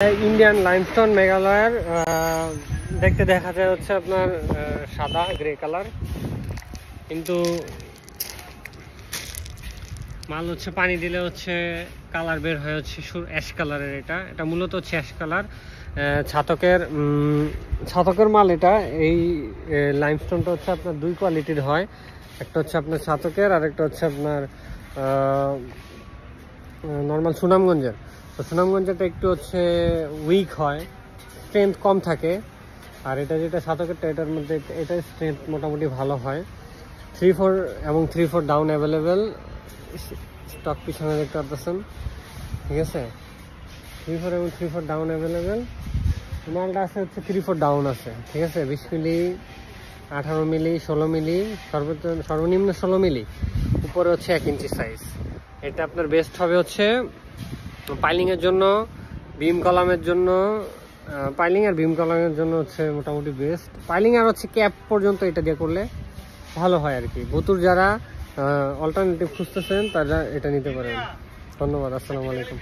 Indian limestone মেঘালয়ের দেখতে দেখা যায় হচ্ছে আপনার সাদা গ্রে কালার, কিন্তু মাল হচ্ছে পানি দিলে হচ্ছে কালার বের হয়ে হচ্ছে অ্যাশ কালারের। এটা মূলত হচ্ছে অ্যাশ কালার। ছাতকের মাল এটা। এই লাইমস্টোনটা হচ্ছে আপনার দুই কোয়ালিটির হয়, একটা হচ্ছে আপনার ছাতকের আর একটা হচ্ছে আপনার নর্মাল সুনামগঞ্জের। তো সুনামগঞ্জেরটা একটু হচ্ছে উইক হয়, স্ট্রেংথ কম থাকে, আর এটা যেটা ছাতকেরটা এটার মধ্যে এটার স্ট্রেংথ মোটামুটি ভালো হয়। 3-4 এবং 3-4 ডাউন অ্যাভেলেবেল, স্টক পিছনে দেখতে পাচ্ছেন, ঠিক আছে। 3-4 এবং 3-4 ডাউন অ্যাভেলেবেল। মালটা আছে হচ্ছে 3-4 ডাউন আছে, ঠিক আছে। 20 মিলি, 18 মিলি, 16 মিলি, সর্বনিম্ন 16 মিলি, উপরে হচ্ছে 1 ইঞ্চি সাইজ। এটা আপনার বেস্ট হবে হচ্ছে পাইলিংয়ের জন্য, বিম কলামের জন্য। পাইলিং আর বিম কলামের জন্য হচ্ছে মোটামুটি বেস্ট। পাইলিং আর হচ্ছে ক্যাপ পর্যন্ত এটা দিয়ে করলে ভালো হয় আর কি। ভুতুর যারা অল্টারনেটিভ খুঁজতেছেন তারা এটা নিতে পারেন। ধন্যবাদ, আসসালামু আলাইকুম।